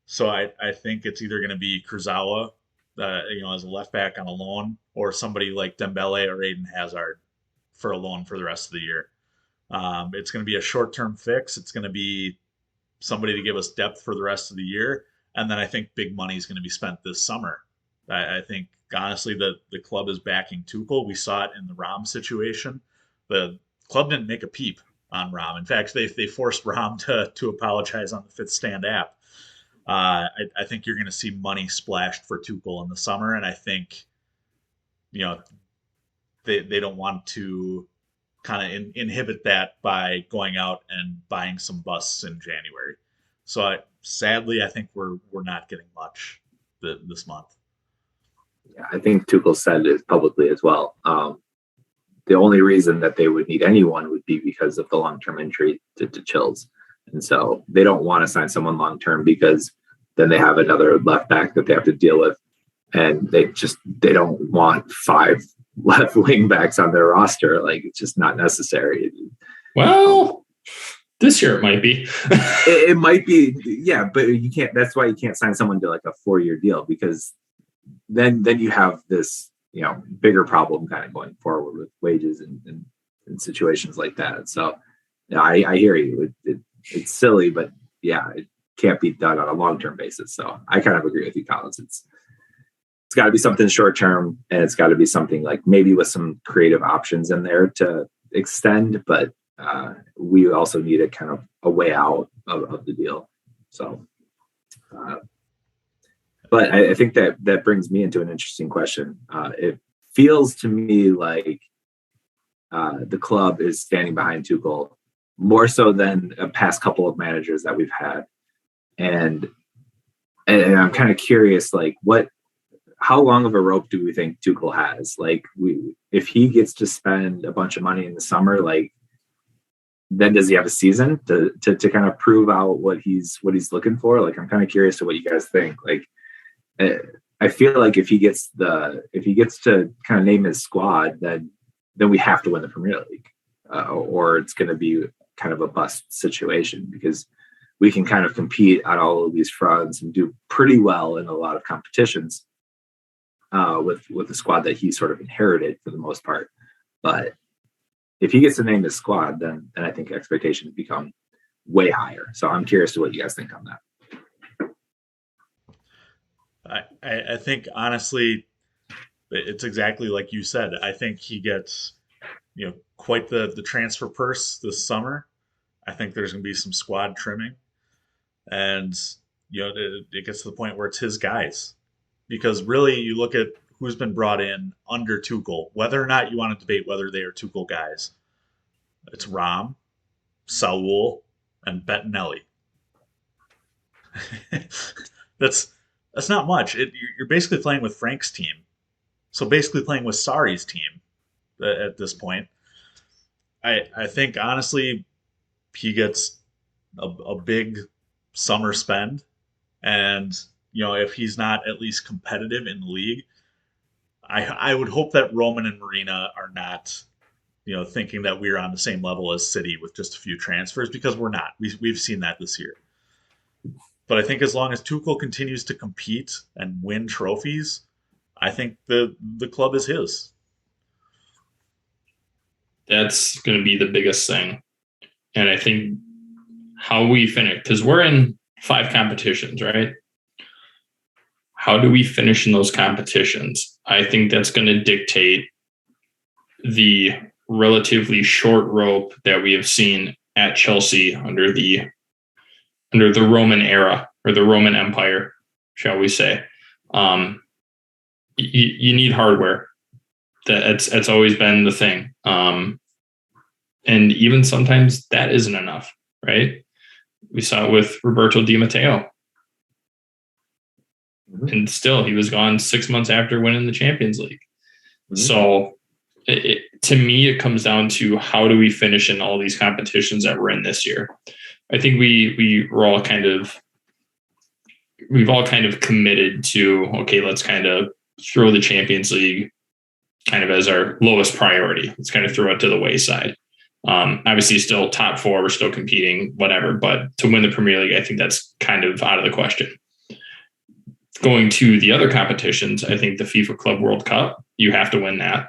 So I think it's either going to be Kurzawa, you know, as a left back on a loan, or somebody like Dembele or Aiden Hazard for a loan for the rest of the year. It's going to be a short-term fix. It's going to be somebody to give us depth for the rest of the year. And then I think big money is going to be spent this summer. I think, honestly, the club is backing Tuchel. We saw it in the Rom situation. The club didn't make a peep on Rom. In fact, they forced Rom to apologize on the Fifth Stand app. I think you're going to see money splashed for Tuchel in the summer, and I think, you know, they don't want to kind of inhibit that by going out and buying some busts in January. So sadly, I think we're not getting much this month. Yeah, I think Tuchel said it publicly as well. The only reason that they would need anyone would be because of the long-term injury to Chills. And so they don't want to sign someone long-term because then they have another left back that they have to deal with. And they don't want 5 left wing backs on their roster. Like, it's just not necessary. Well, this year it might be. it might be, yeah, but you can't. That's why you can't sign someone to like a 4-year deal, because then you have this, you know, bigger problem kind of going forward with wages and situations like that. So, yeah, I hear you. It's silly, but yeah, it can't be done on a long-term basis. So I kind of agree with you, Collins. It's got to be something short-term, and it's got to be something like maybe with some creative options in there to extend, but we also need a kind of a way out of the deal. So, but I think that brings me into an interesting question. It feels to me like the club is standing behind Tuchel more so than a past couple of managers that we've had. And I'm kind of curious, like, how long of a rope do we think Tuchel has? Like, if he gets to spend a bunch of money in the summer, like, then does he have a season to kind of prove out what he's looking for? Like, I'm kind of curious to what you guys think. Like, I feel like if he gets to kind of name his squad, then we have to win the Premier League, or it's going to be kind of a bust situation, because we can kind of compete on all of these fronts and do pretty well in a lot of competitions with the squad that he sort of inherited for the most part. But if he gets to name his squad, then I think expectations become way higher. So I'm curious to what you guys think on that. I think, honestly, it's exactly like you said. I think he gets, you know, quite the transfer purse this summer. I think there's going to be some squad trimming, and, you know, it gets to the point where it's his guys, because really you look at who's been brought in under Tuchel, whether or not you want to debate whether they are Tuchel guys. It's Rom, Saul, and Bettinelli. that's that's not much. You're basically playing with Frank's team, so basically playing with Sarri's team at this point. I think honestly he gets a big summer spend, and if he's not at least competitive in the league, I would hope that Roman and Marina are not thinking that we're on the same level as City with just a few transfers, because we're not. We've seen that this year. But I think as long as Tuchel continues to compete and win trophies, I think the club is his. That's going to be the biggest thing. And I think how we finish, because we're in 5 competitions, right? How do we finish in those competitions? I think that's going to dictate the relatively short rope that we have seen at Chelsea under the Roman era, or the Roman Empire, shall we say. You need hardware. That's always been the thing. And even sometimes that isn't enough, right? We saw it with Roberto Di Matteo. Mm-hmm. And still, he was gone 6 months after winning the Champions League. Mm-hmm. So to me, it comes down to how do we finish in all these competitions that we're in this year. I think we've all kind of committed to, okay, let's kind of throw the Champions League kind of as our lowest priority. Let's kind of throw it to the wayside. Obviously still top 4, we're still competing, whatever, but to win the Premier League, I think that's kind of out of the question. Going to the other competitions, I think the FIFA Club World Cup, you have to win that.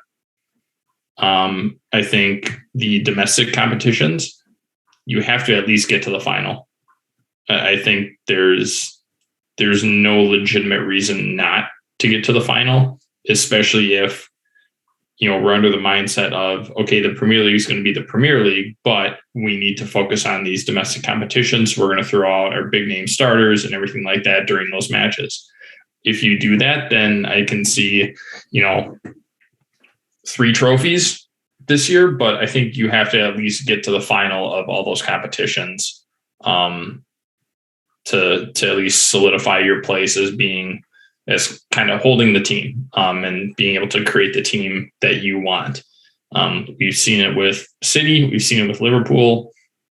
I think the domestic competitions, you have to at least get to the final. I think there's no legitimate reason not to get to the final, especially if we're under the mindset of, okay, the Premier League is going to be the Premier League, but we need to focus on these domestic competitions. We're going to throw out our big name starters and everything like that during those matches. If you do that, then I can see 3 trophies this year, but I think you have to at least get to the final of all those competitions to at least solidify your place as kind of holding the team and being able to create the team that you want. We've seen it with City. We've seen it with Liverpool.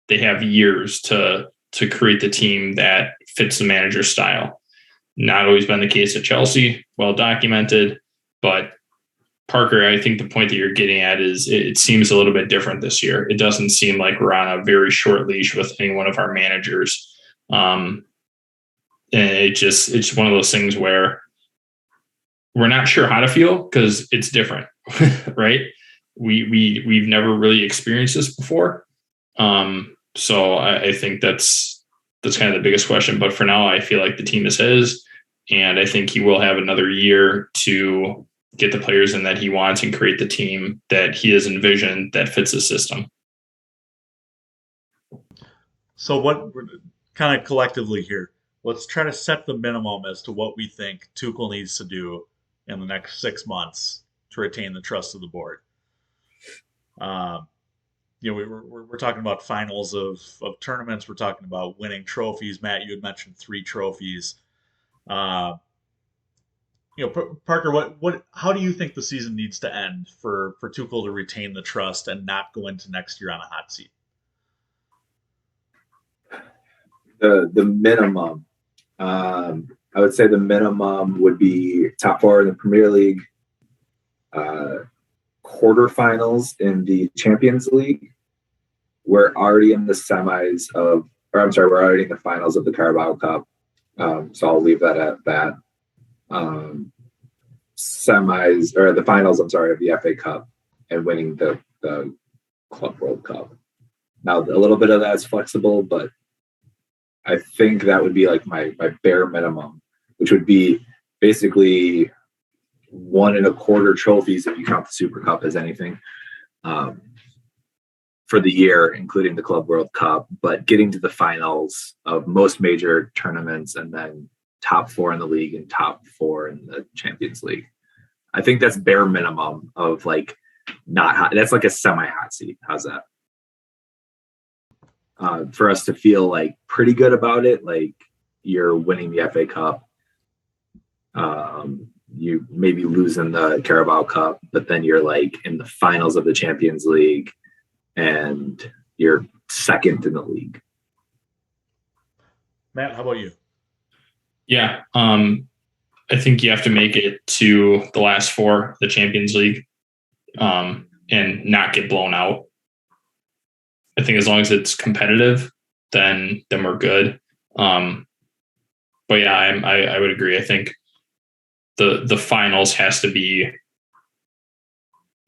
They have years to create the team that fits the manager's style. Not always been the case at Chelsea, well documented, but Parker, I think the point that you're getting at is it seems a little bit different this year. It doesn't seem like we're on a very short leash with any one of our managers. And it's one of those things where we're not sure how to feel because it's different, right? We've never really experienced this before. So I think that's kind of the biggest question. But for now, I feel like the team is his, and I think he will have another year to get the players in that he wants and create the team that he has envisioned that fits the system. So what kind of collectively here, let's try to set the minimum as to what we think Tuchel needs to do in the next 6 months to retain the trust of the board. We're talking about finals of tournaments. We're talking about winning trophies. Matt, you had mentioned 3 trophies. Parker, how do you think the season needs to end for Tuchel to retain the trust and not go into next year on a hot seat? The minimum, I would say the minimum would be top 4 in the Premier League, quarterfinals in the Champions League. We're already in the we're already in the finals of the Carabao Cup. So I'll leave that at that. The finals, of the FA Cup and winning the Club World Cup. Now, a little bit of that's flexible, but I think that would be like my bare minimum, which would be basically 1 1/4 trophies if you count the Super Cup as anything for the year, including the Club World Cup, but getting to the finals of most major tournaments and then top 4 in the league and top 4 in the Champions League. I think that's bare minimum of like not hot. That's like a semi-hot seat. How's that? for us to feel like pretty good about it, like you're winning the FA Cup, you maybe losing the Carabao Cup, but then you're like in the finals of the Champions League and you're second in the league. Matt, how about you? Yeah. I think you have to make it to the last four of the Champions League and not get blown out. I think as long as it's competitive, then we're good. But yeah, I would agree. I think the finals has to be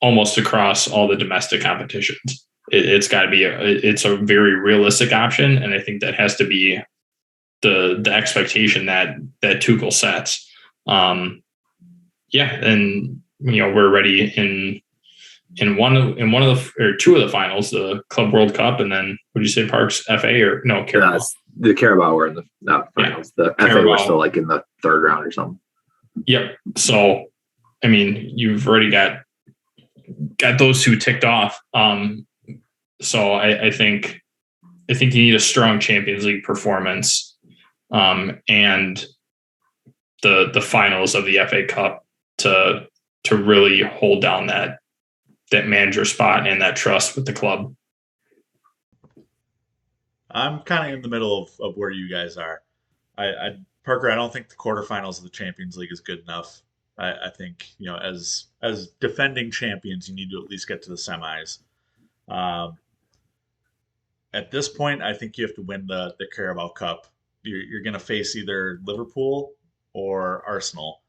almost across all the domestic competitions. It's got to be it's a very realistic option, and I think that has to be the expectation that Tuchel sets. Yeah, and we're ready in one of the or two of the finals, the Club World Cup, and then would you say Parks FA or no Carabao? The Carabao were in the finals. Yeah. The Carabao. FA were still like in the third round or something. Yep. So, I mean, you've already got those two ticked off. So I think you need a strong Champions League performance, and the finals of the FA Cup to really hold down that manager spot and that trust with the club. I'm kind of in the middle of where you guys are. Parker, I don't think the quarterfinals of the Champions League is good enough. I think, as defending champions, you need to at least get to the semis. At this point, I think you have to win the Carabao Cup. You're going to face either Liverpool or Arsenal,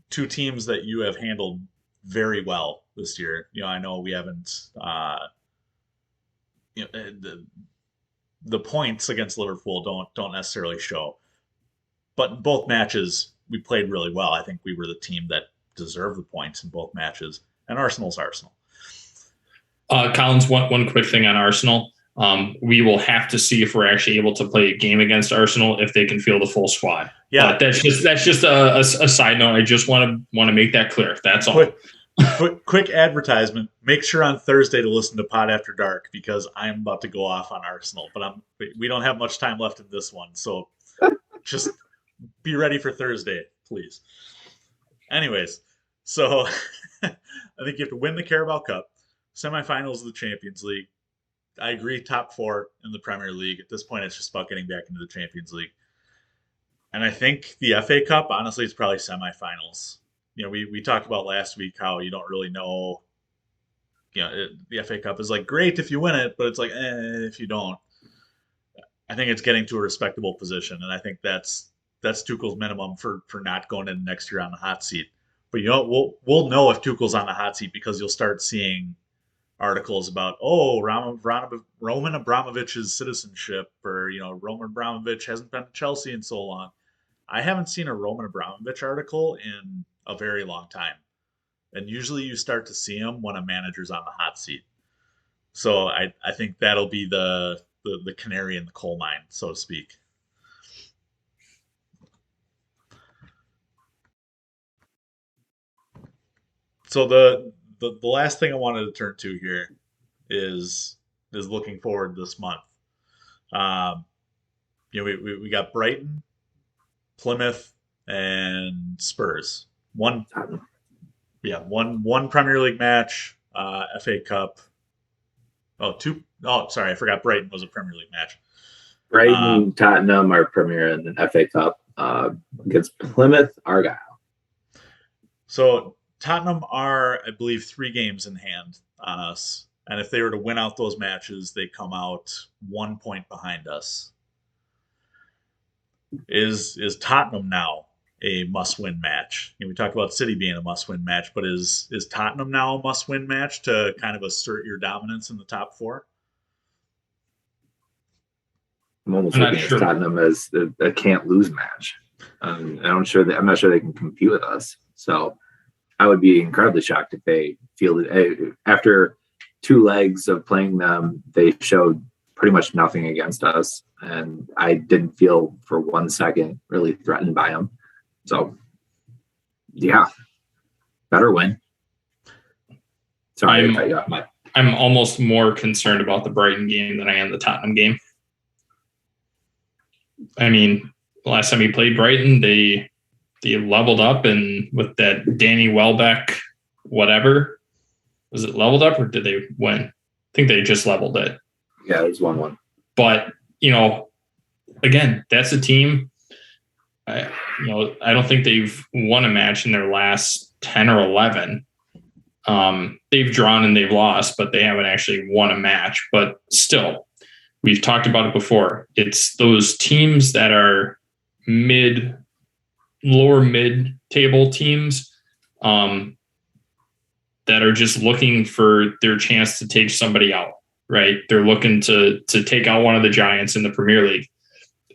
two teams that you have handled very well this year. I know we haven't. The points against Liverpool don't necessarily show, but in both matches we played really well. I think we were the team that deserved the points in both matches, and Arsenal's Arsenal. Collins, one quick thing on Arsenal. We will have to see if we're actually able to play a game against Arsenal if they can field the full squad. Yeah, but that's just a side note. I just want to make that clear. That's all. Quick advertisement. Make sure on Thursday to listen to Pod After Dark, because I'm about to go off on Arsenal, but we don't have much time left in this one, so just be ready for Thursday, please. Anyways, so I think you have to win the Carabao Cup, semifinals of the Champions League. I agree, top four in the Premier League. At this point, it's just about getting back into the Champions League. And I think the FA Cup, honestly, is probably semifinals. We talked about last week how you don't really know. The FA Cup is like great if you win it, but it's like if you don't. I think it's getting to a respectable position, and I think that's Tuchel's minimum for not going in next year on the hot seat. But we'll know if Tuchel's on the hot seat because you'll start seeing articles about Roman Abramovich's citizenship, or Roman Abramovich hasn't been to Chelsea in so long. I haven't seen a Roman Abramovich article in a very long time, and usually you start to see them when a manager's on the hot seat. So I think that'll be the canary in the coal mine, so to speak. So the last thing I wanted to turn to here is looking forward this month. We got Brighton, Plymouth, and Spurs. One Premier League match, FA Cup. Two. Oh, sorry, I forgot Brighton was a Premier League match. Brighton, Tottenham are Premier and then FA Cup against Plymouth, Argyle. So Tottenham are, I believe, 3 games in hand on us. And if they were to win out those matches, they come out 1 point behind us. Is Tottenham now a must-win match? We talked about City being a must-win match, but is Tottenham now a must-win match to kind of assert your dominance in the top 4? I'm almost looking at Tottenham as a can't-lose match. I'm not sure they can compete with us. So I would be incredibly shocked if they fielded after 2 legs of playing them. They showed pretty much nothing against us, and I didn't feel for 1 second really threatened by them. So, yeah, better win. Sorry, I cut you off, Mike. I'm almost more concerned about the Brighton game than I am the Tottenham game. I mean, last time he played Brighton, they leveled up, and with that Danny Welbeck, whatever, was it leveled up or did they win? I think they just leveled it. Yeah, it was 1-1. But, again, that's a team. I don't think they've won a match in their last 10 or 11. They've drawn and they've lost, but they haven't actually won a match. But still, we've talked about it before. It's those teams that are lower mid-table teams that are just looking for their chance to take somebody out, right? They're looking to take out one of the giants in the Premier League.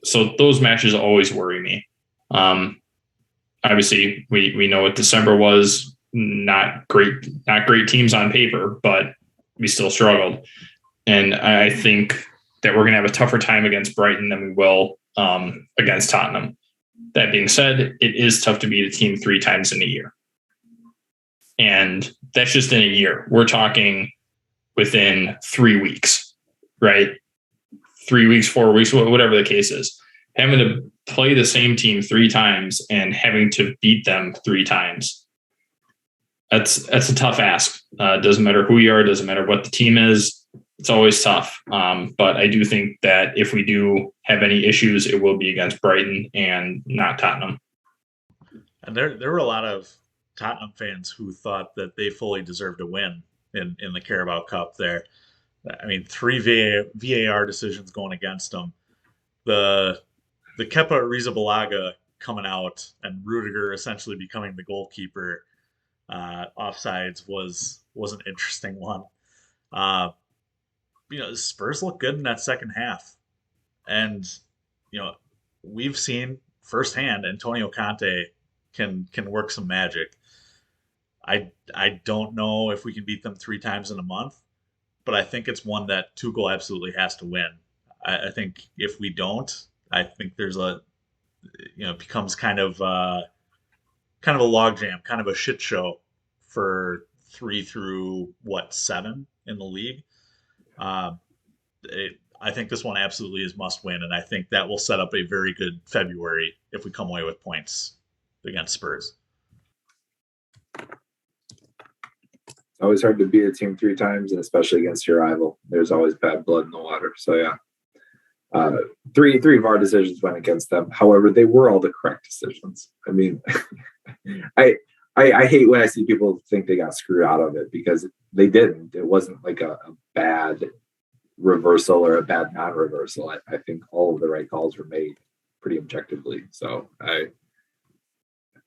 So those matches always worry me. Obviously, we know what December was. Not great teams on paper, but we still struggled. And I think that we're going to have a tougher time against Brighton than we will against Tottenham. That being said, it is tough to beat a team 3 times in a year. And that's just in a year. We're talking within 3 weeks, right? 3 weeks, 4 weeks, whatever the case is. Having to play the same team 3 times and having to beat them 3 times. That's a tough ask. Doesn't matter who you are, doesn't matter what the team is. It's always tough. But I do think that if we do have any issues, it will be against Brighton and not Tottenham. And there were a lot of Tottenham fans who thought that they fully deserved a win in the Carabao Cup there. I mean, 3 VAR decisions going against them. The Kepa Arrizabalaga coming out and Rudiger essentially becoming the goalkeeper offsides was an interesting one. The Spurs look good in that second half. And, we've seen firsthand Antonio Conte can work some magic. I don't know if we can beat them 3 times in a month, but I think it's one that Tuchel absolutely has to win. I think if we don't, I think there's it becomes kind of a logjam, kind of a shit show for 3 through 7 in the league. I think this one absolutely is must win, and I think that will set up a very good February if we come away with points against Spurs. It's always hard to beat a team 3 times, and especially against your rival. There's always bad blood in the water. So yeah, 3 VAR decisions went against them. However, they were all the correct decisions. I mean, I hate when I see people think they got screwed out of it because they didn't. It wasn't like a bad reversal or a bad non-reversal. I think all of the right calls were made pretty objectively. So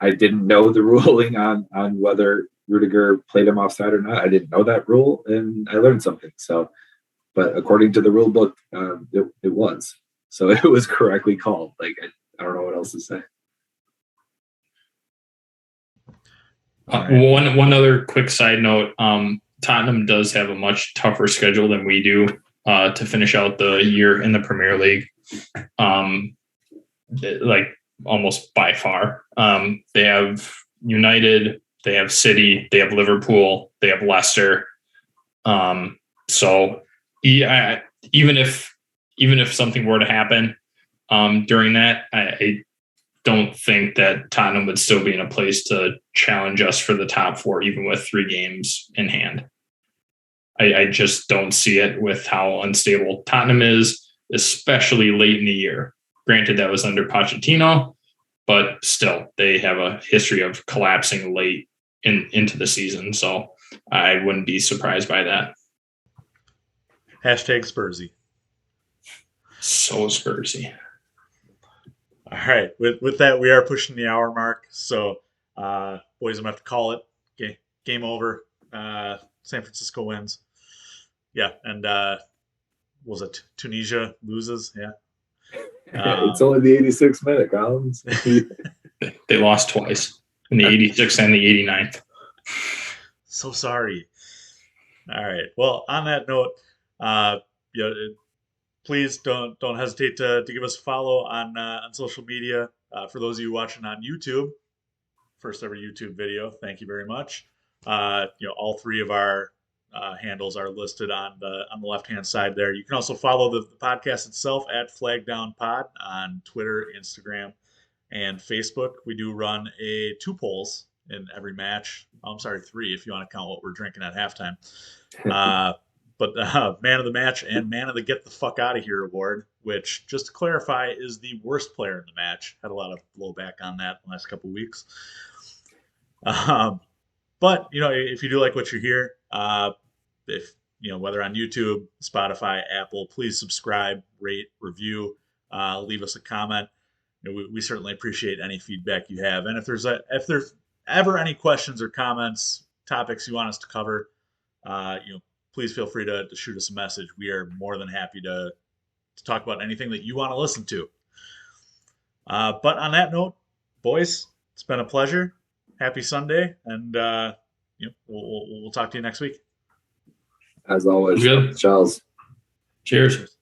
I didn't know the ruling on whether Rudiger played him offside or not. I didn't know that rule, and I learned something. So, but according to the rule book, it was. So it was correctly called. Like I don't know what else to say. One other quick side note: Tottenham does have a much tougher schedule than we do to finish out the year in the Premier League. Like almost by far. They have United, they have City, they have Liverpool, they have Leicester. So yeah, even if something were to happen during that, I don't think that Tottenham would still be in a place to challenge us for the top 4, even with 3 games in hand. I just don't see it with how unstable Tottenham is, especially late in the year. Granted, that was under Pochettino, but still, they have a history of collapsing late into the season. So I wouldn't be surprised by that. Hashtag Spursy. So Spursy. All right. With that, we are pushing the hour mark. So, boys, I'm going to have to call it. Okay. Game over. San Francisco wins. Yeah. And was it Tunisia loses? Yeah. It's only the 86th minute, Collins. They lost twice, in the 86th and the 89th. So sorry. All right. Well, on that note, please don't hesitate to give us a follow on social media. For those of you watching on YouTube, first ever YouTube video, thank you very much. All 3 of our handles are listed on the left-hand side there. You can also follow the podcast itself at FlagDownPod on Twitter, Instagram, and Facebook. We do run 2 polls in every match. Oh, I'm sorry, 3 if you want to count what we're drinking at halftime. But Man of the Match and Man of the Get the Fuck Out of Here award, which, just to clarify, is the worst player in the match. Had a lot of blowback on that the last couple of weeks. But, if you do like what you hear, if, whether on YouTube, Spotify, Apple, please subscribe, rate, review, leave us a comment. We certainly appreciate any feedback you have. And if there's ever any questions or comments, topics you want us to cover, please feel free to shoot us a message. We are more than happy to talk about anything that you want to listen to. But on that note, boys, it's been a pleasure. Happy Sunday, and we'll talk to you next week. As always, good. Charles. Cheers.